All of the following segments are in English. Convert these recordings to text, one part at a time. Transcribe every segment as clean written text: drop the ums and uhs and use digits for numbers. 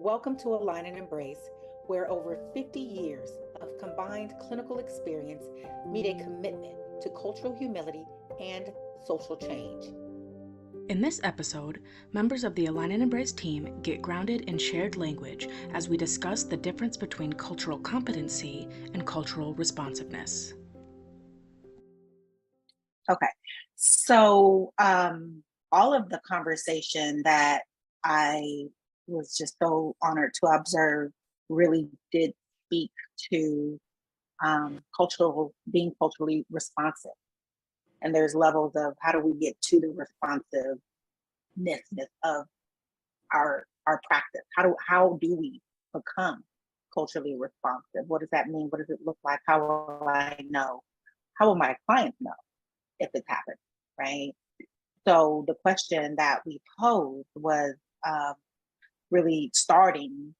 Welcome to Align and Embrace, where over 50 years of combined clinical experience meet a commitment to cultural humility and social change. In this episode, members of the Align and Embrace team get grounded in shared language as we discuss the difference between cultural competency and cultural responsiveness. Okay, so all of the conversation that I was just so honored to observe really did speak to being culturally responsive. And there's levels of how do we get to the responsiveness of our practice? How do we become culturally responsive? What does that mean? What does it look like? How will I know? How will my clients know if it's happened, right? So the question that we posed was really starting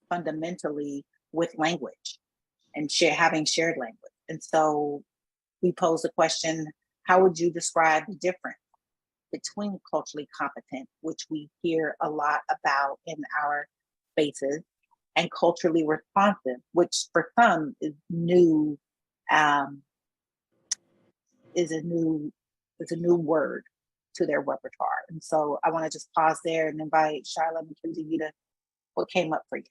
fundamentally with language and having shared language. And so we posed the question, how would you describe the difference between culturally competent, which we hear a lot about in our spaces, and culturally responsive, which for some is new, is a new word to their repertoire. And so I want to just pause there and invite Charlotte and Mackenzie to what came up for you.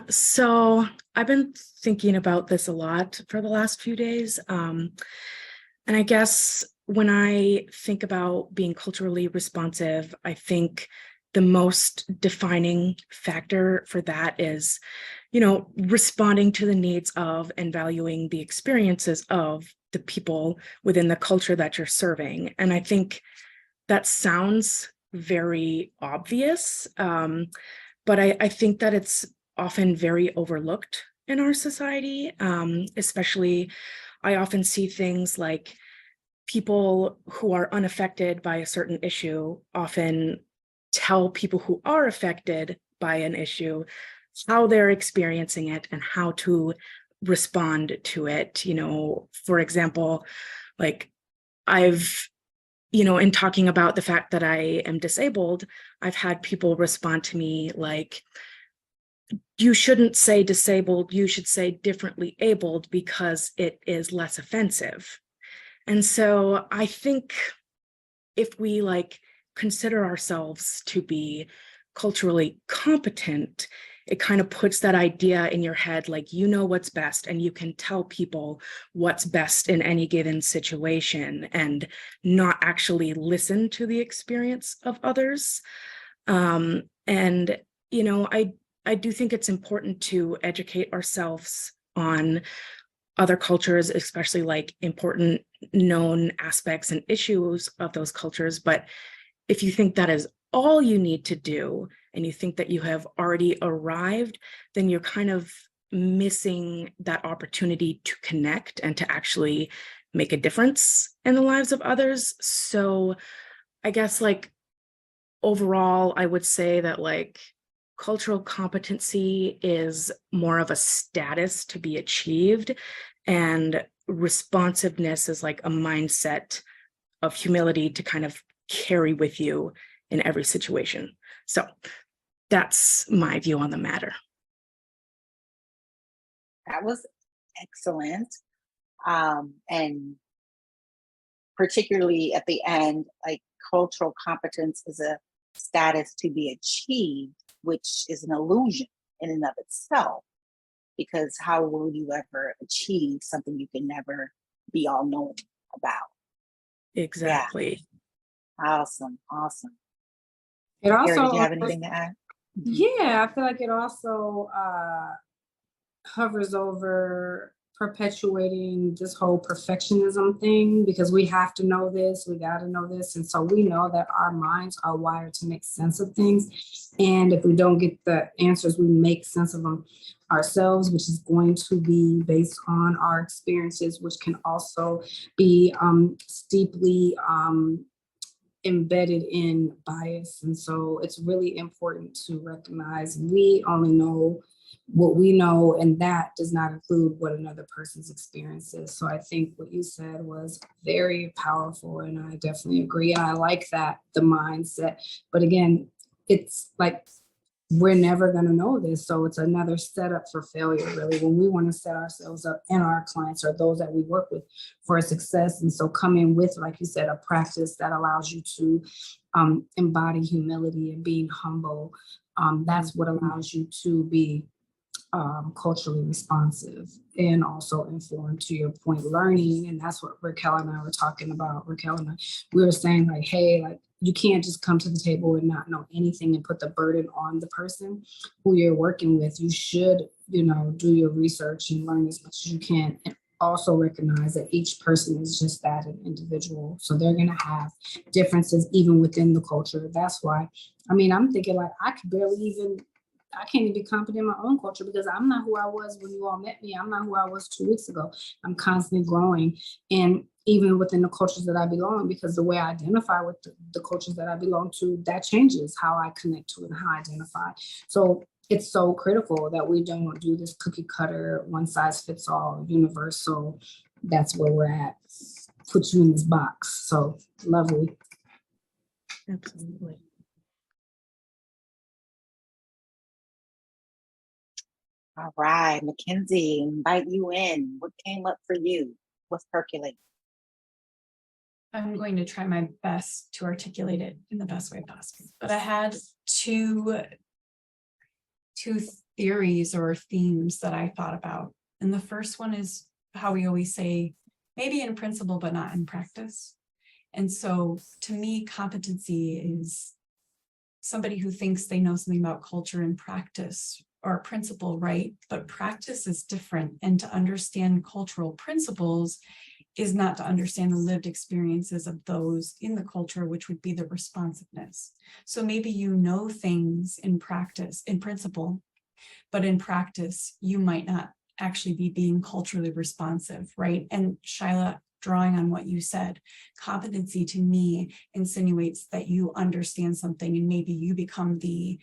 So I've been thinking about this a lot for the last few days. And I guess when I think about being culturally responsive, I think the most defining factor for that is, responding to the needs of and valuing the experiences of the people within the culture that you're serving. And I think that sounds very obvious, but I think that it's often very overlooked in our society. Especially, I often see things like people who are unaffected by a certain issue often tell people who are affected by an issue how they're experiencing it and how to respond to it. For example, like in talking about the fact that I am disabled, I've had people respond to me like, you shouldn't say disabled, you should say differently abled because it is less offensive. And so I think if we consider ourselves to be culturally competent, it kind of puts that idea in your head, like, what's best, and you can tell people what's best in any given situation and not actually listen to the experience of others. I do think it's important to educate ourselves on other cultures, especially important known aspects and issues of those cultures. But if you think that is all you need to do and you think that you have already arrived, then you're kind of missing that opportunity to connect and to actually make a difference in the lives of others. So I guess overall, I would say that cultural competency is more of a status to be achieved, and responsiveness is like a mindset of humility to kind of carry with you in every situation. So that's my view on the matter. That was excellent. And particularly at the end, cultural competence is a status to be achieved, which is an illusion in and of itself, because how will you ever achieve something you can never be all knowing about? Exactly. Yeah. Awesome. It also, Carrie, did you have anything to add? Yeah, I feel like it also hovers over perpetuating this whole perfectionism thing, because we have to know this, we got to know this. And so we know that our minds are wired to make sense of things. And if we don't get the answers, we make sense of them ourselves, which is going to be based on our experiences, which can also be steeply embedded in bias. And so it's really important to recognize we only know what we know, and that does not include what another person's experience is. So I think what you said was very powerful, and I definitely agree. And I like that, the mindset. But again, it's like we're never going to know this. So it's another setup for failure, really, when we want to set ourselves up and our clients or those that we work with for success. And so come in with, like you said, a practice that allows you to embody humility and being humble. That's what allows you to be culturally responsive and also informed, to your point, learning. And that's what Raquel and I were talking about. Raquel and I, we were saying like, hey, like, you can't just come to the table and not know anything and put the burden on the person who you're working with. You should, do your research and learn as much as you can. And also recognize that each person is just that, an individual. So they're going to have differences even within the culture. That's why, I'm thinking like I can't even be confident in my own culture because I'm not who I was when you all met me. I'm not who I was 2 weeks ago. I'm constantly growing. And even within the cultures that I belong, because the way I identify with the cultures that I belong to, that changes how I connect to it and how I identify. So it's so critical that we don't do this cookie cutter, one size fits all, universal. That's where we're at. Put you in this box. So lovely. Absolutely. All right, Mackenzie, invite you in. What came up for you? What's percolating? I'm going to try my best to articulate it in the best way possible. But I had two theories or themes that I thought about. And the first one is how we always say, maybe in principle, but not in practice. And so to me, competency is somebody who thinks they know something about culture and practice or principle, right? But practice is different. And to understand cultural principles is not to understand the lived experiences of those in the culture, which would be the responsiveness. So maybe you know things in practice, in principle, but in practice, you might not actually be being culturally responsive, right? And Shyla, drawing on what you said, competency to me insinuates that you understand something and maybe you become the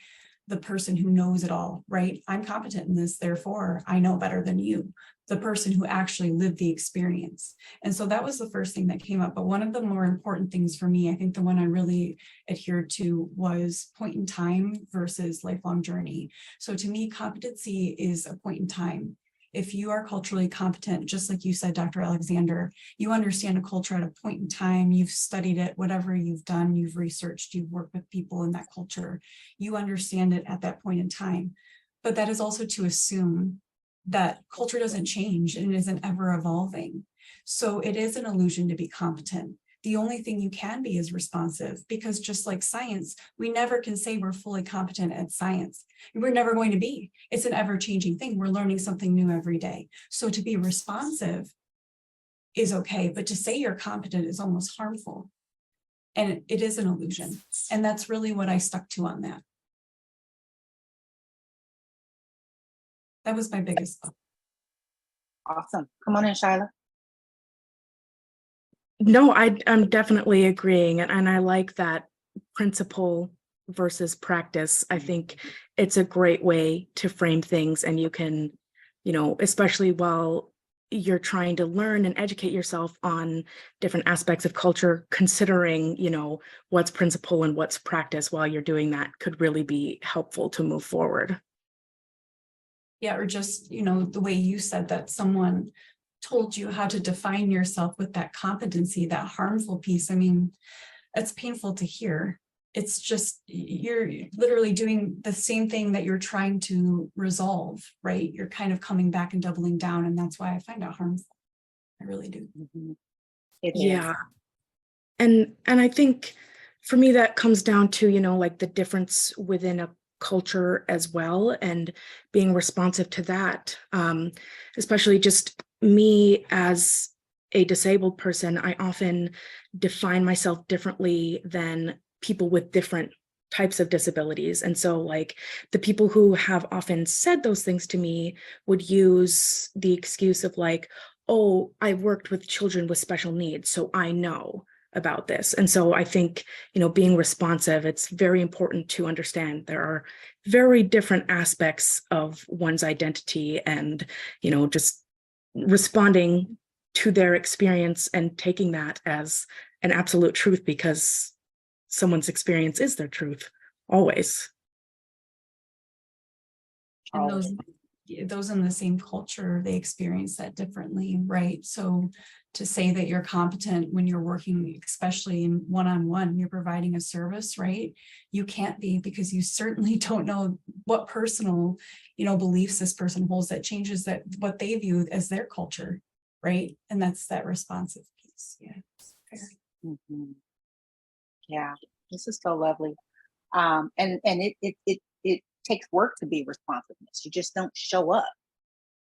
person who knows it all, right? I'm competent in this, therefore I know better than you, the person who actually lived the experience. And so that was the first thing that came up. But one of the more important things for me, I think the one I really adhered to, was point in time versus lifelong journey. So to me, competency is a point in time. If you are culturally competent, just like you said, Dr. Alexander, you understand a culture at a point in time, you've studied it, whatever you've done, you've researched, you've worked with people in that culture, you understand it at that point in time. But that is also to assume that culture doesn't change and isn't ever evolving. So it is an illusion to be competent. The only thing you can be is responsive, because just like science, we never can say we're fully competent at science. We're never going to be. It's an ever-changing thing. We're learning something new every day. So to be responsive is okay, but to say you're competent is almost harmful. And it is an illusion. And that's really what I stuck to on that. That was my biggest thought. Awesome. Come on in, Shyla. No, I'm definitely agreeing. And I like that principle versus practice. I think it's a great way to frame things, and you can, especially while you're trying to learn and educate yourself on different aspects of culture, considering, what's principle and what's practice while you're doing that could really be helpful to move forward. Yeah, or just, the way you said that someone told you how to define yourself with that competency, that harmful piece. I mean, it's painful to hear. It's just, you're literally doing the same thing that you're trying to resolve, right? You're kind of coming back and doubling down. And that's why I find it harmful. I really do. Mm-hmm. Yeah. And I think for me, that comes down to, like the difference within a culture as well, and being responsive to that. Especially just me as a disabled person, I often define myself differently than people with different types of disabilities. And so like the people who have often said those things to me would use the excuse of like, oh, I worked with children with special needs, so I know about this. And so I think, being responsive, it's very important to understand there are very different aspects of one's identity, and, just responding to their experience and taking that as an absolute truth, because someone's experience is their truth. always. And Always. those in the same culture, they experience that differently, right? So to say that you're competent when you're working, especially in one-on-one, you're providing a service, right? You can't be, because you certainly don't know what personal, beliefs this person holds that changes that what they view as their culture, right? And that's that responsive piece. Yeah. Fair. Mhm. Yeah, this is so lovely. And it takes work to be responsiveness. You just don't show up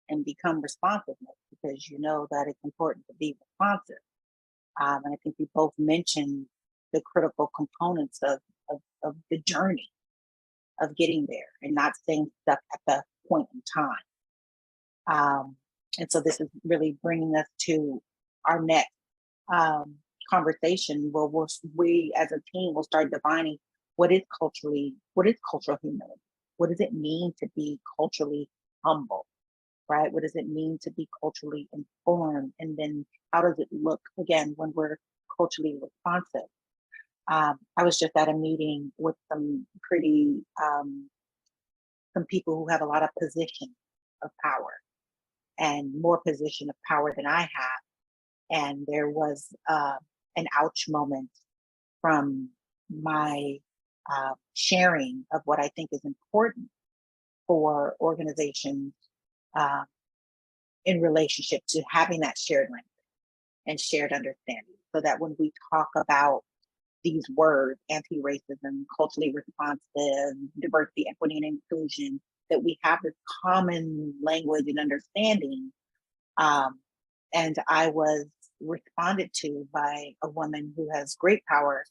and become responsiveness because you know that it's important to be responsive. And I think we both mentioned the critical components of the journey of getting there and not staying stuck at the point in time. And so this is really bringing us to our next um, conversation where we as a team will start defining what is cultural humility? What does it mean to be culturally humble? Right? What does it mean to be culturally informed? And then how does it look again when we're culturally responsive? I was just at a meeting with some people who have a lot of position of power and more position of power than I have. And there was an ouch moment from my sharing of what I think is important for organizations uh, in relationship to having that shared language and shared understanding so that when we talk about these words, anti-racism, culturally responsive, diversity, equity, and inclusion, that we have this common language and understanding. Um, and I was responded to by a woman who has great power,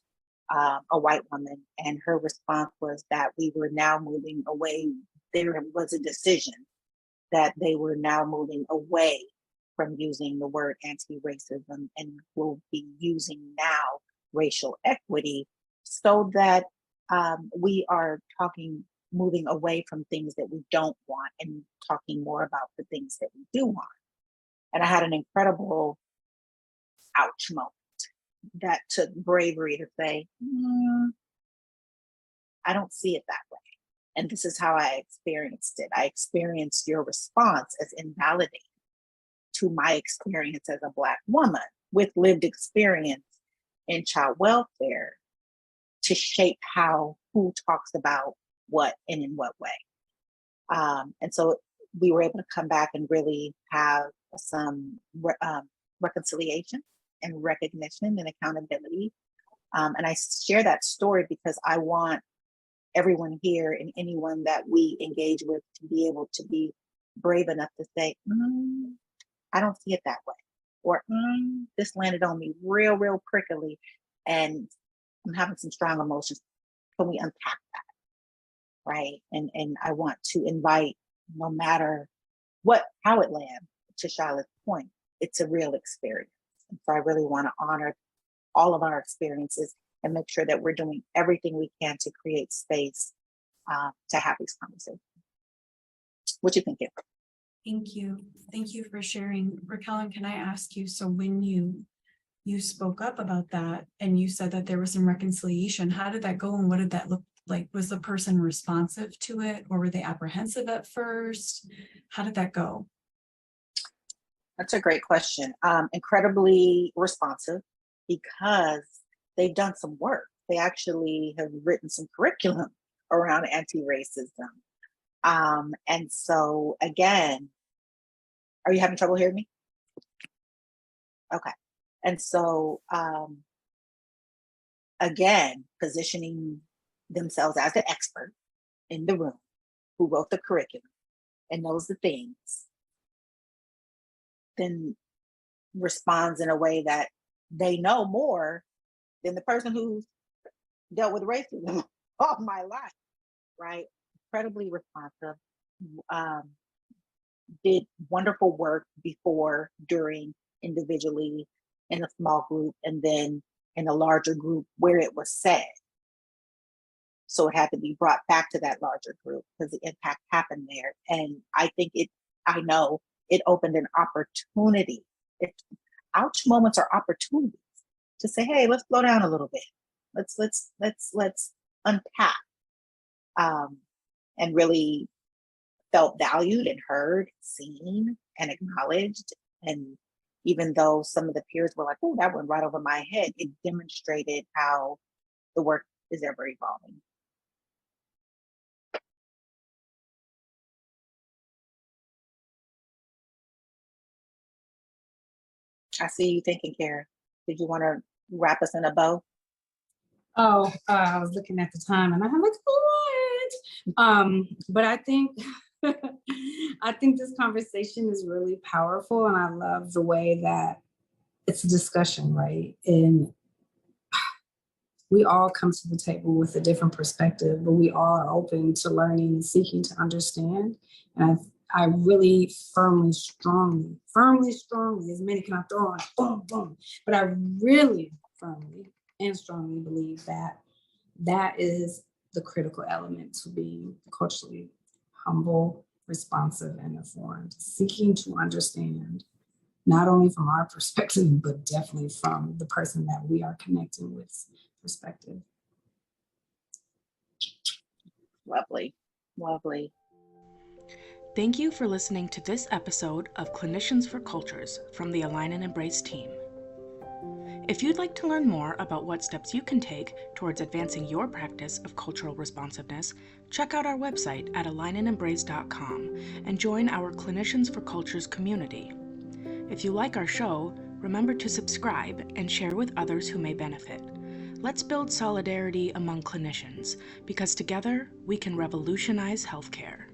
a white woman, and her response was that we were now moving away. There was a decision that they were now moving away from using the word anti-racism and will be using now racial equity so that we are moving away from things that we don't want and talking more about the things that we do want. And I had an incredible ouch moment that took bravery to say, I don't see it that way. And this is how I experienced it. I experienced your response as invalidating to my experience as a Black woman with lived experience in child welfare to shape who talks about what and in what way. And so we were able to come back and really have some reconciliation and recognition and accountability. And I share that story because I want everyone here and anyone that we engage with to be able to be brave enough to say, I don't see it that way. Or this landed on me real prickly and I'm having some strong emotions. Can we unpack that? Right. And I want to invite, no matter how it lands, to Charlotte's point, it's a real experience. And so I really want to honor all of our experiences and make sure that we're doing everything we can to create space to have these conversations. What you think? Thank you. Thank you for sharing. Raquel, and can I ask you, so when you spoke up about that and you said that there was some reconciliation, how did that go and what did that look like? Was the person responsive to it or were they apprehensive at first? How did that go? That's a great question. Incredibly responsive because they've done some work. They actually have written some curriculum around anti-racism. And so again, are you having trouble hearing me? Okay. And so again, positioning themselves as the expert in the room who wrote the curriculum and knows the things, then responds in a way that they know more than the person who's dealt with racism all my life, right? Incredibly responsive, did wonderful work before, during, individually, in a small group, and then in a larger group where it was said. So it had to be brought back to that larger group because the impact happened there. And I know it opened an opportunity. Ouch moments are opportunities to say, hey, let's slow down a little bit. Let's unpack. and really felt valued and heard, seen, and acknowledged. And even though some of the peers were like, oh, that went right over my head, it demonstrated how the work is ever evolving. I see you thinking, Kara. Did you want to wrap us in a bow? Oh, I was looking at the time and I'm like, what? But I think I think this conversation is really powerful, and I love the way that it's a discussion, right? And we all come to the table with a different perspective, but we all are open to learning and seeking to understand. And I really firmly, strongly, as many can I throw on, boom, boom. But I really firmly and strongly believe that that is the critical element to being culturally humble, responsive, and informed, seeking to understand not only from our perspective, but definitely from the person that we are connecting with perspective. Lovely, lovely. Thank you for listening to this episode of Clinicians for Cultures from the Align and Embrace team. If you'd like to learn more about what steps you can take towards advancing your practice of cultural responsiveness, check out our website at alignandembrace.com and join our Clinicians for Cultures community. If you like our show, remember to subscribe and share with others who may benefit. Let's build solidarity among clinicians, because together we can revolutionize healthcare.